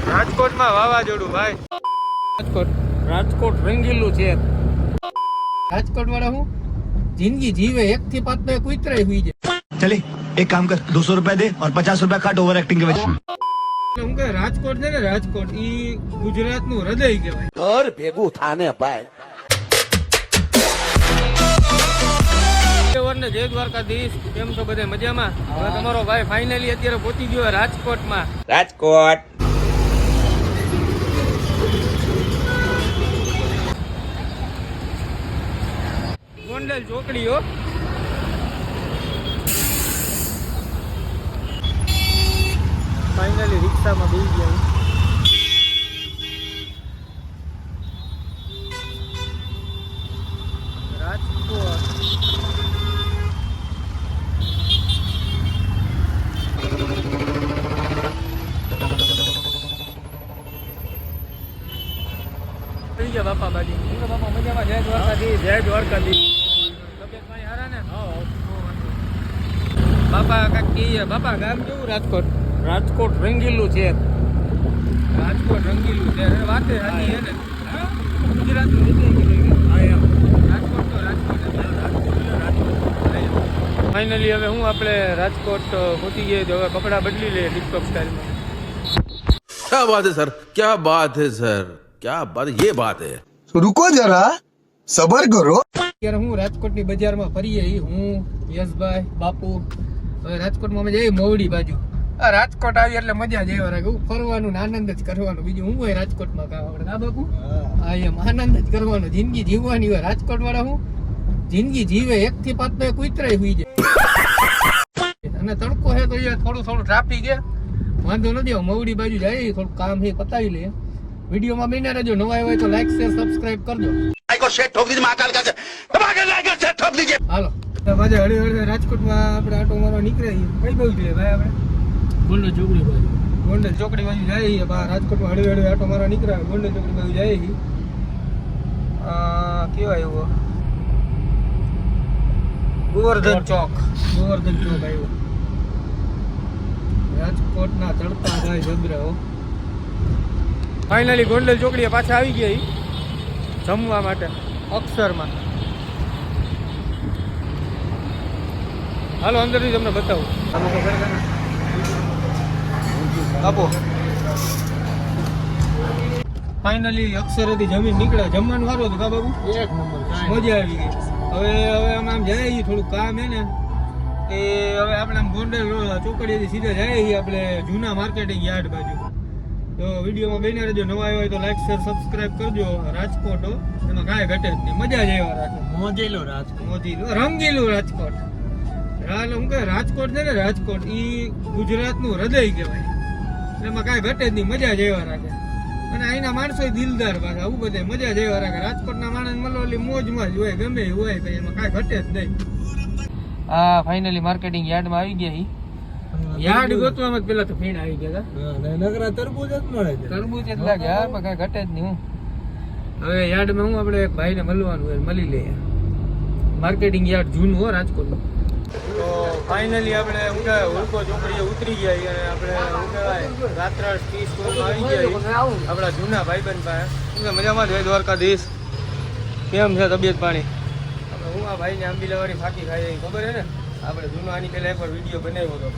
રાજકોટમાં વાવાઝોડું ભાઈ. રાજકોટ રંગીલું છે. રાજકોટ વાળા હું જિંદગી જીવે 1 થી 5 में कुतरे हुई है. चले एक काम कर 200 रुपया दे और 50 रुपया काट ओवर एक्टिंग के वजह. હું કે રાજકોટ છે ને, રાજકોટ ઈ ગુજરાતનું હૃદય કહેવાય. ઘર ભેગું થાને ભાઈ. ને જય દ્વારકાધીશ. કેમ છો બધા મજામાં? હવે તમારો ભાઈ ફાઇનલી અત્યારે પહોંચી ગયો રાજકોટમાં. રાજકોટ ગોંડલ ચોકડીઓ. ફાઇનલી રિક્ષામાં બેસી ગયા. રાજકોટ થઈ ગયા બાપા બાજી. બાપા મજામાં? જય દ્વારકાધીશ. જય દ્વારકાધીશ. તબિયત પાણી હારા ને? બાપા કાંઈક કહીએ. બાપા ગામ કેવું? રાજકોટ. રાજકોટ રંગીલું છે. રાજકોટ રંગીલું છે. વાતે સાચી છે ને. ગુજરાતનું રાજકોટ તો રાજકોટ. ફાઇનલી હવે હું આપણે રાજકોટ પહોંચી ગઈએ. તો હવે કપડાં બદલી લઈએ ટિકટોક સ્ટાઇલમાં. क्या बात है सर, क्या बात है सर, क्या बात, ये बात है. रुको जरा सबर करो. અત્યારે હું રાજકોટની બજારમાં ફરીએ. હું યશભાઈ બાપુ હવે રાજકોટમાં અમે જઈએ મોવડી બાજુ. આ રાજકોટ આવી એટલે મજા જ એવા રાખે. ફરવાનું ને આનંદ જ કરવાનો. બીજું હું હોય રાજકોટમાં કામ આપણે ના બાપુ? હા એમ આનંદ જ કરવાનો. જિંદગી જીવવાની હોય. રાજકોટ વાળા હું જિંદગી જીવે 1 થી 5 में कुतरे हुई જાય. અને તડકો છે તો થોડું ટ્રાફિક છે. વાંધો નથી. મોવડી બાજુ જાય થોડું કામ છે પતાવી લે. વિડીયોમાં બન્યા રહેજો. નવા હોય તો લાઈક શેર સબસ્ક્રાઇબ કરજો. હાલો પાછા હળી હળી રાજકોટમાં આપણે આટો મારવા નીકળ્યા. કઈ બાજુ જોઈએ ભાઈ? આપણે ગોંડલ ચોકડી બાજુ. ગોંડલ ચોકડી બાજુ જઈએ. રાજકોટમાં હળી હળી આટો મારવા નીકળ્યા. ગોંડલ ચોકડી બાજુ જઈએ. કેવાય એવો ગોવર્ધન ચોક. ગોવર્ધન ચોક આવ્યો. રાજકોટના તડકા ભાઈ જબરા. ફાઇનલી ગોંડલ ચોકડીએ પાછા આવી ગયા જમવા માટે અક્ષરમાં. હાલો અંદરથી તમને બતાવું. આપો. ફાઇનલી અક્ષરેથી જમીન નીકળ્યા. જમવાનું સારું હતું કા બાબુ? એક નંબર. મજા આવી ગઈ. હવે આમ જાય થોડું કામ હે ને એ હવે આપણે આમ ગોંડલ ચોકડીએથી સીધા જાય આપણે જૂના માર્કેટિંગ યાર્ડ બાજુ. તો વિડીયોમાં બન્યા રહેજો. નવા આવ્યા હોય તો લાઈક શેર સબસ્ક્રાઇબ કરજો. રાજકોટ એમાં કાંઈ ઘટે જ નહીં. મજા જ આવ્યા રાખે. મોજીલું રાજકોટ. મોજીલું રંગીલું રાજકોટ. હું કહે રાજકોટ છે ને, રાજકોટ ઈ ગુજરાતનું હૃદય કહેવાય. એમાં કાંઈ ઘટે જ નહીં. મજા જ આવ્યા રાખે. અને અહીંના માણસો દિલદાર પાછા. આવું બધે મજા જ આવ્યા રાખે. રાજકોટના માણસ મલોલી મોજમાં જ હોય. ગમે એ હોય કંઈ એમાં કાંઈ ઘટે જ નહીં. આ ફાઇનલી માર્કેટિંગ યાર્ડમાં આવી ગયા. યાર્ડ ગોતવામાં પેલા તો ફીણ આવી ગયા. નગરા તરબૂચ જ મળે છે. તરબૂચ જ લાગે. હા પણ કાંઈ ઘટે જ નહીં. હું હવે યાર્ડમાં હું આપણે એક ભાઈને મળવાનું હોય મળી લઈએ. માર્કેટિંગ યાર્ડ જૂનું હો રાજકોટનું. તો ફાઇનલી આપણે શું કહેવાય ઉલકો ચોકડીએ ઉતરી ગયા અને આપણે શું કહેવાય રાત્રાળ ટી સ્ટોરમાં આવી ગયા આપણા જૂના ભાઈબંધ પાસે. શું મજામાં? જય દ્વારકાધીશ. કેમ છે તબિયત પાણી? આપણે હું આ ભાઈને આંબીલાવાળી ફાંકી ખાઈ ખબર છે ને? આપણે જૂનો આની પહેલાં એકવાર વિડીયો બનાવ્યો હતો.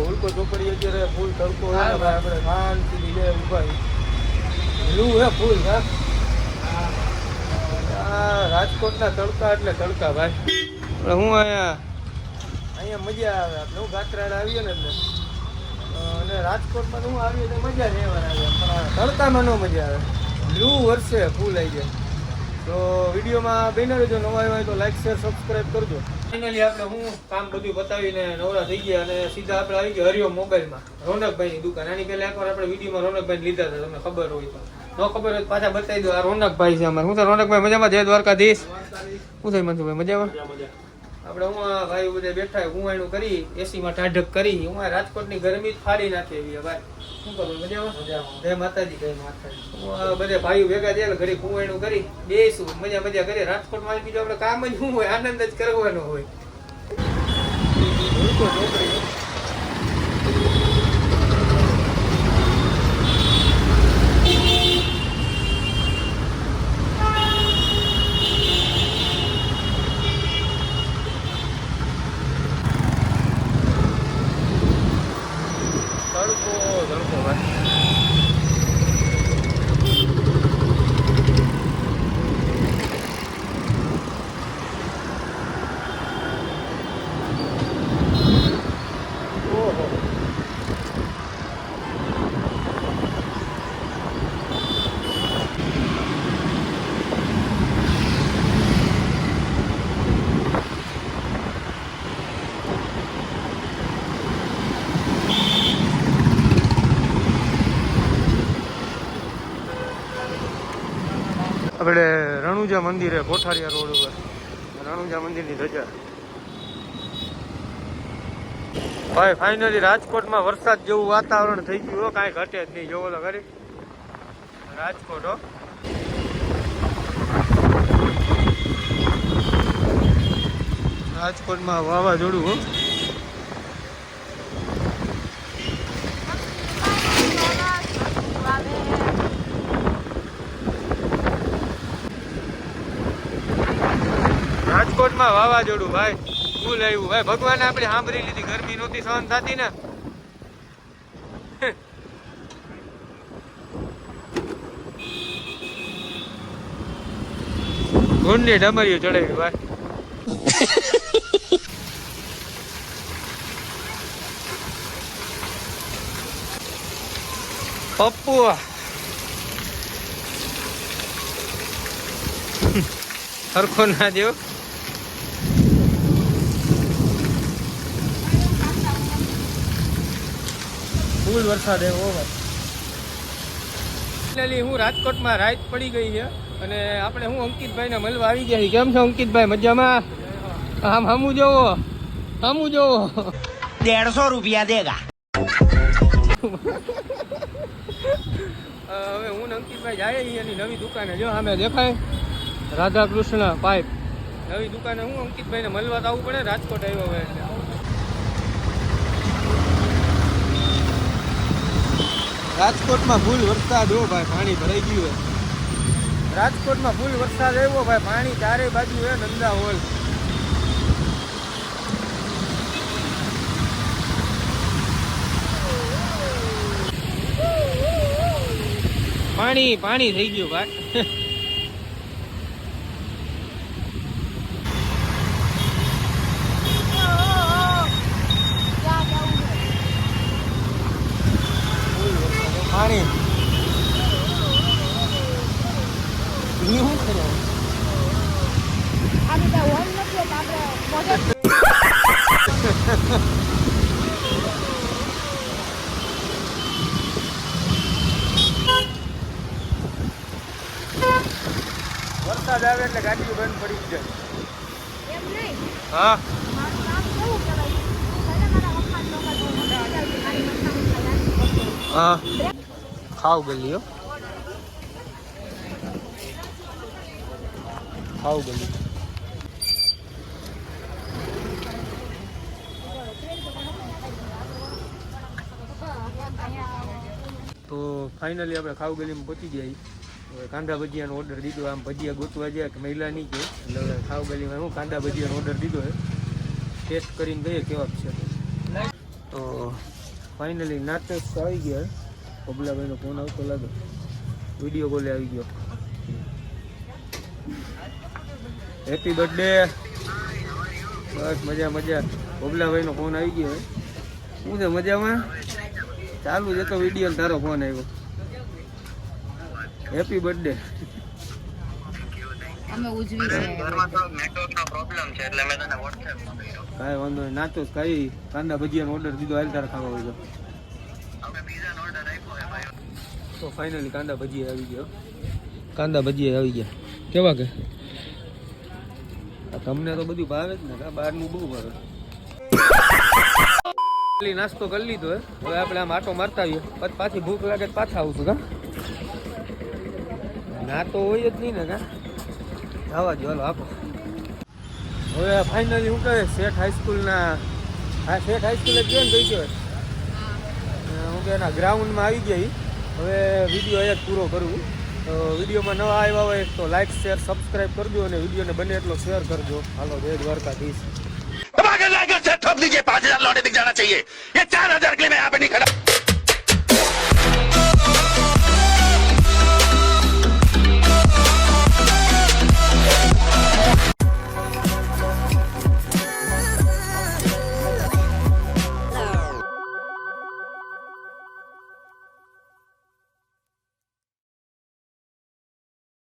ઉલકો ચોકડી અત્યારે ફૂલ તડકો હોય ને ભાઈ. આપણે શાંતિ લીધે ઉભા એવું હે ફૂલ. હા રાજકોટના તડકા એટલે તડકા ભાઈ. આપણે હું અહીંયા મજા આવે. આપણે હું ગાત્રાળ આવીએ ને એટલે અને રાજકોટમાં હું આવીએ તો મજા જ એવા આવે. પણ તડકામાં ન મજા આવે. લૂ વર્ષે ફૂલ આવી જાય. તો વિડીયોમાં બન્યા રહેજો. નવા આવ્યા હોય તો લાઈક શેર સબસ્ક્રાઇબ કરજો. ફાઇનલી આપણે હું કામ બધું બતાવીને નવરા થઈ ગયા અને સીધા આપણે આવી ગયા હરિઓમ મોબાઈલમાં. રોનકભાઈની દુકાન. આની પહેલા એકવાર આપણે વિડીયોમાં રોનકભાઈને લીધા હતા. તમને ખબર હોય તો. ન ખબર હોય પાછા બતાવી દો. આ રોનકભાઈ છે અમારે. શું છે રોનકભાઈ? મજામાં? જય દ્વારકાધીશ. શું થાય મનસુભાઈ? મજામાં? આપણે હું ભાઈ બધા બેઠા કુવાયણું કરી એસીમાં ટાઢક કરી. હું રાજકોટની ગરમી જ ફાડી નાખે એવી ભાઈ. શું કરું? મજામાં? જય માતાજી. જય માતાજી. હું બધા ભાઈઓ ભેગા થયા ઘરે કુવાયણું કરી બેસું મજા કરીએ. રાજકોટમાં બીજું આપણે કામ જ શું હોય? આનંદ જ કરવાનો હોય. આપણે રણુજા મંદિરે કોઠારિયા રોડ ઉપર રણુજા મંદિરની ધજા. ભાઈ ફાઇનલી રાજકોટમાં વરસાદ જેવું વાતાવરણ થઈ ગયું હો, કાંઈ ઘટે જ નહીં. જોવો તો ખરી રાજકોટ હો. રાજકોટમાં વાવાઝોડું હો. રાજકોટમાં વાવાઝોડું ભાઈ ફૂલ આવ્યું ભાઈ. ભગવાને આપણે સાંભળી લીધી, ગરમી નહોતી સહન થતી ને. ઘૂંડની ડમરીઓ ચડાવી ભાઈ. પપ્પુ સરખો ના દેવો. ફૂલ વરસાદ એવો ભાઈ. હું રાજકોટમાં રાત પડી ગઈ છે અને આપણે હું અંકિતભાઈને મળવા આવી ગયા છીએ. કેમ છો અંકિતભાઈ? મજામાં? આમ હમું જોવો, હમું જોવો. 150 रुपया देगा. હવે હું ને અંકિતભાઈ જાય એની નવી દુકાને. જો સામે દેખાય રાધા કૃષ્ણ પાઇપ નવી દુકાને. હું અંકિતભાઈને મળવા તો આવવું પડે, રાજકોટ આવ્યો હોય એટલે. રાજકોટમાં ફૂલ વરસાદ હો ભાઈ, પાણી ભરાઈ ગયું હોય. રાજકોટમાં ફૂલ વરસાદ આવ્યો ભાઈ, પાણી ચારે બાજુ હે નંદા હોલ. પાણી પાણી થઈ ગયું ભાઈ. પાણી શું કરે? વરસાદ આવે એટલે ગાડીઓ બંધ પડી જાય. હા હા ખાવ ગલી હો, ખાવ ગલી. તો ફાઇનલી આપણે ખાવ ગલીમાં પહોંચી ગયા. હવે કાંદા ભજીયાનો ઓર્ડર દીધો. આમ ભજીયા ગોતવા જાય કે મહિલા નહીં કે એટલે હવે ખાવ ગલીમાં હું કાંદા ભજીયાનો ઓર્ડર દીધો છે. ટેસ્ટ કરીને જોઈએ કેવા છે. તો ફાઇનલી નાટક આવી ગયા. બબલાભાઈનો ફોન આવતો લાગે, વિડીયો કોલે આવી ગયો. Happy birthday. બસ મજા મજા. બબલાભાઈનો ફોન આવી ગયો. શું છે મજામાં? ચાલુ છે તો વિડીયો તારો ફોન આવ્યો. Happy birthday. અમે ઉજવી છે. કાંઈ વાંધો નહીં, નાચો કઈ કાંદા ભજીયાનો ઓર્ડર દીધો. હાલ તારે ખાવા હોય તો ફાઇનલી કાંદા ભજીયા આવી ગયો. કાંદા ભજીયા આવી ગયા. કેવા કે તમને તો બધું ભાવે જ ને, બહારનું બહુ ભાવે. નાસ્તો કરી લીધો હવે આપણે આમ આટો મારતા આવીએ. પછી પાછી ભૂખ લાગે તો પાછા આવશું. કા ના તો હોય જ નહીં ને. કા જવા દો, હાલો આપો. હવે ફાઇનલી શું કહે શેઠ હાઈસ્કૂલના શેઠ હાઈસ્કૂલ જ ગયો ને ગઈ ગયો હું કે એના ગ્રાઉન્ડમાં આવી ગઈ. હવે વિડીયો અહીંયા જ પૂરો કરું. તો વિડીયોમાં નવા આવ્યા હોય તો લાઈક શેર સબસ્ક્રાઈબ કરજો અને વિડીયોને બને એટલો શેર કરજો. હાલો જય દ્વારકાધીશ. ठोक दीजिए 5000 लौटे दिख जाना चाहिए. ये 4000 के लिए मैं यहाँ पे नहीं खड़ा.